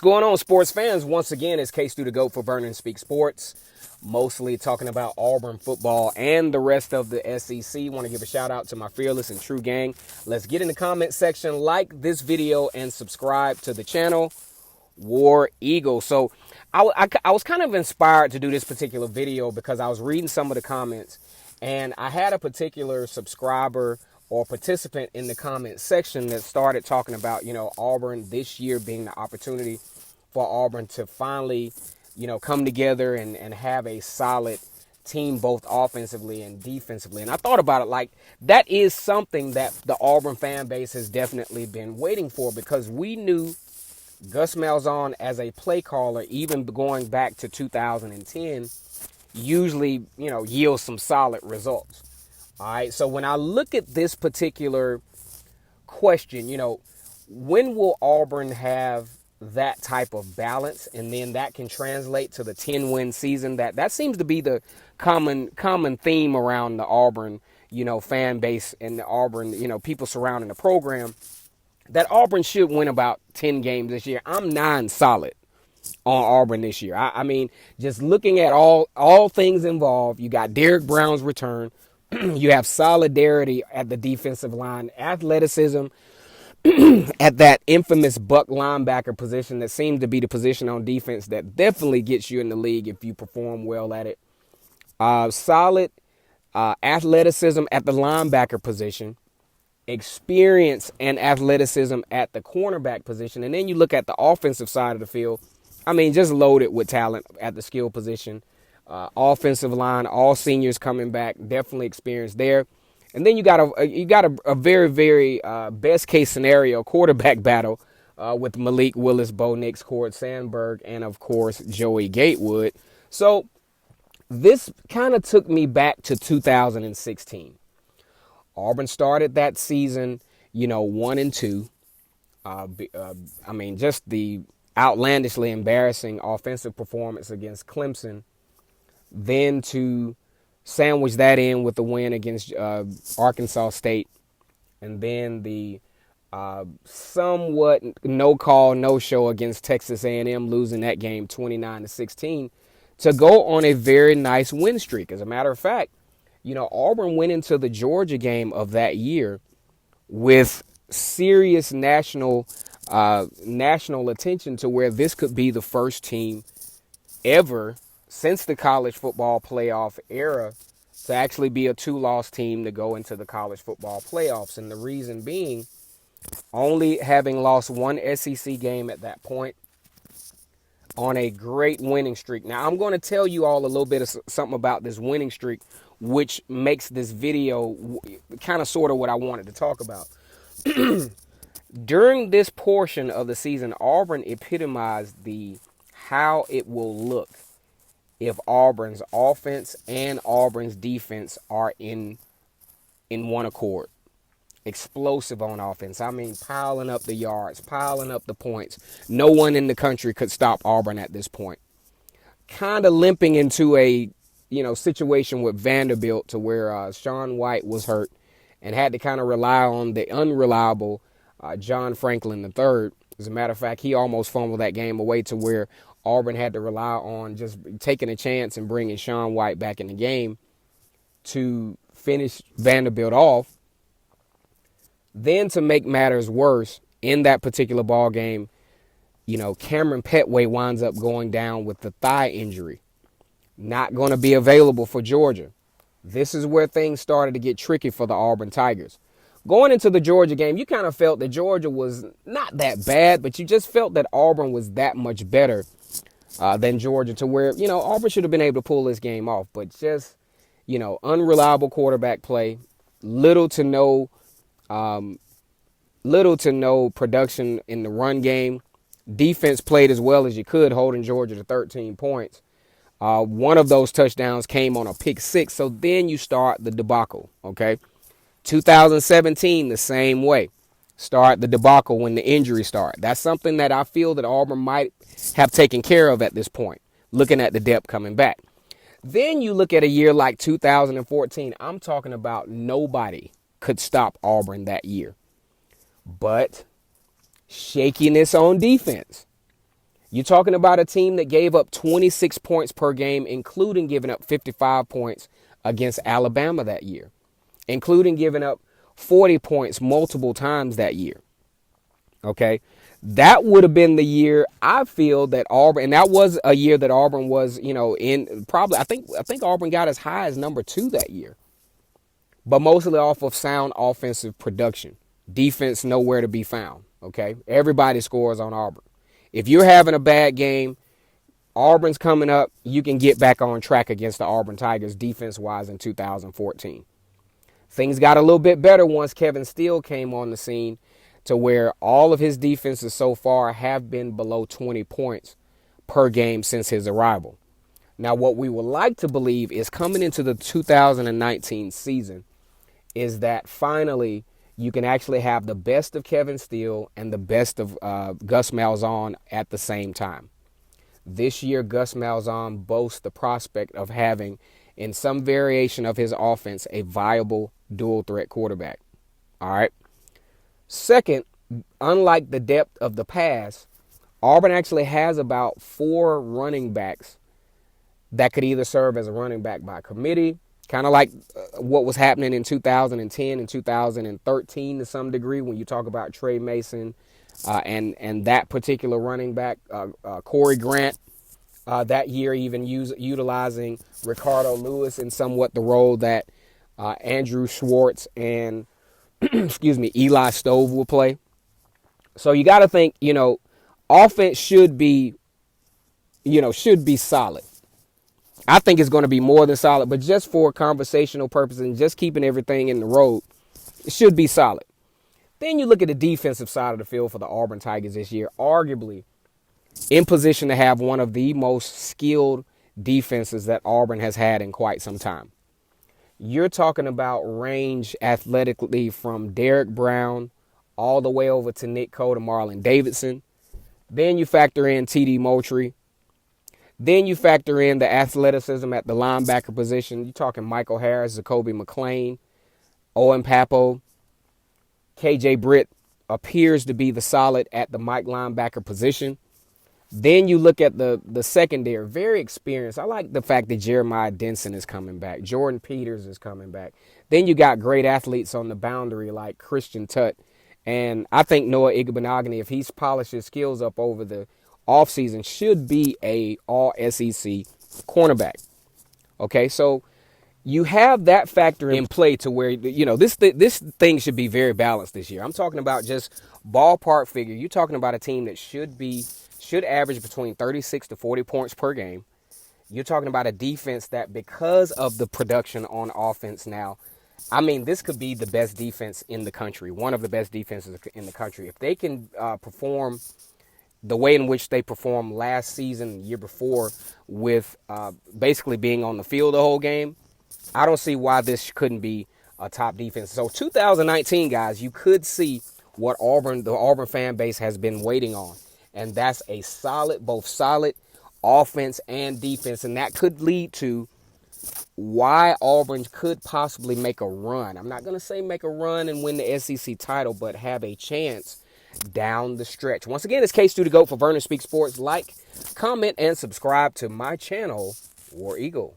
going on, sports fans? Once again, it's K-Stu the GOAT for Vernon Speak Sports. Mostly talking about Auburn football and the rest of the SEC. Want to give a shout out to my fearless and true gang. Let's get in the comment section, like this video, and subscribe to the channel, War Eagle. So I was kind of inspired to do this particular video because I was reading some of the comments, and I had a particular subscriber or participant in the comment section that started talking about, Auburn this year being the opportunity for Auburn to finally, come together and have a solid team, both offensively and defensively. And I thought about it like that is something that the Auburn fan base has definitely been waiting for, because we knew Gus Malzahn as a play caller, even going back to 2010, usually, yields some solid results. All right, so when I look at this particular question, when will Auburn have that type of balance, and then that can translate to the 10-win season? That seems to be the common theme around the Auburn, fan base and the Auburn, people surrounding the program, that Auburn should win about 10 games this year. I'm 9 solid on Auburn this year. I mean, just looking at all things involved, you got Derrick Brown's return. You have solidarity at the defensive line, athleticism at that infamous buck linebacker position that seems to be the position on defense that definitely gets you in the league if you perform well at it. Solid athleticism at the linebacker position, experience and athleticism at the cornerback position. And then you look at the offensive side of the field. I mean, just loaded with talent at the skill position. Offensive line, all seniors coming back, definitely experienced there. And then you got a very, very best case scenario quarterback battle with Malik Willis, Bo Nix, Cord Sandberg, and of course Joey Gatewood. So this kind of took me back to 2016. Auburn started that season, 1-2. I mean, just the outlandishly embarrassing offensive performance against Clemson. Then to sandwich that in with the win against Arkansas State, and then the somewhat no-call, no-show against Texas A&M, losing that game 29-16, to go on a very nice win streak. As a matter of fact, Auburn went into the Georgia game of that year with serious national attention, to where this could be the first team ever since the college football playoff era to actually be a 2-loss team to go into the college football playoffs. And the reason being, only having lost one SEC game at that point on a great winning streak. Now, I'm going to tell you all a little bit of something about this winning streak, which makes this video kind of sort of what I wanted to talk about. During this portion of the season, Auburn epitomized how it will look if Auburn's offense and Auburn's defense are in one accord. Explosive on offense. I mean, piling up the yards, piling up the points. No one in the country could stop Auburn at this point. Kind of limping into a, situation with Vanderbilt, to where Sean White was hurt and had to kind of rely on the unreliable John Franklin III. As a matter of fact, he almost fumbled that game away, to where Auburn had to rely on just taking a chance and bringing Sean White back in the game to finish Vanderbilt off. Then, to make matters worse, in that particular ball game, Cameron Petway winds up going down with the thigh injury. Not going to be available for Georgia. This is where things started to get tricky for the Auburn Tigers. Going into the Georgia game, you kind of felt that Georgia was not that bad, but you just felt that Auburn was that much better than Georgia, to where, Auburn should have been able to pull this game off. But just, unreliable quarterback play, little to no production in the run game. Defense played as well as you could, holding Georgia to 13 points. One of those touchdowns came on a pick six. So then you start the debacle, okay? 2017, the same way. Start the debacle when the injuries start. That's something that I feel that Auburn might have taken care of at this point, looking at the depth coming back. Then you look at a year like 2014. I'm talking about nobody could stop Auburn that year. But shakiness on defense. You're talking about a team that gave up 26 points per game, including giving up 55 points against Alabama that year, including giving up 40 points multiple times that year. Okay. That would have been the year I feel that Auburn, and that was a year that Auburn was, in probably, I think Auburn got as high as number 2 that year, but mostly off of sound offensive production. Defense nowhere to be found. Okay. Everybody scores on Auburn. If you're having a bad game, Auburn's coming up, you can get back on track against the Auburn Tigers defense-wise in 2014. Things got a little bit better once Kevin Steele came on the scene, to where all of his defenses so far have been below 20 points per game since his arrival. Now, what we would like to believe is coming into the 2019 season is that finally you can actually have the best of Kevin Steele and the best of Gus Malzahn at the same time. This year, Gus Malzahn boasts the prospect of having, in some variation of his offense, a viable dual threat quarterback. All right. Second, unlike the depth of the past, Auburn actually has about 4 running backs that could either serve as a running back by committee, kind of like what was happening in 2010 and 2013 to some degree when you talk about Trey Mason and that particular running back, Corey Grant, that year even utilizing Ricardo Lewis in somewhat the role that Andrew Schwartz and Eli Stove will play. So you got to think, offense should be solid. I think it's going to be more than solid, but just for conversational purposes and just keeping everything in the road, it should be solid. Then you look at the defensive side of the field for the Auburn Tigers this year, arguably in position to have one of the most skilled defenses that Auburn has had in quite some time. You're talking about range athletically from Derek Brown all the way over to Nick Cole to Marlon Davidson. Then you factor in T.D. Moultrie. Then you factor in the athleticism at the linebacker position. You're talking Michael Harris, Zacoby McClain, Owen Papo. K.J. Britt appears to be the solid at the Mike linebacker position. Then you look at the secondary, very experienced. I like the fact that Jeremiah Denson is coming back. Jordan Peters is coming back. Then you got great athletes on the boundary like Christian Tutt. And I think Noah Igbenogany, if he's polished his skills up over the offseason, should be a all-SEC cornerback. Okay, so you have that factor in play to where, this thing should be very balanced this year. I'm talking about just ballpark figure. You're talking about a team that should average between 36 to 40 points per game. You're talking about a defense that, because of the production on offense now, this could be the best defense in the country, one of the best defenses in the country. If they can perform the way in which they performed last season, the year before, with basically being on the field the whole game, I don't see why this couldn't be a top defense. So 2019, guys, you could see what the Auburn fan base has been waiting on. And that's a both solid offense and defense. And that could lead to why Auburn could possibly make a run. I'm not going to say make a run and win the SEC title, but have a chance down the stretch. Once again, it's K-Stu the GOAT for Vernon Speaks Sports. Like, comment, and subscribe to my channel, War Eagle.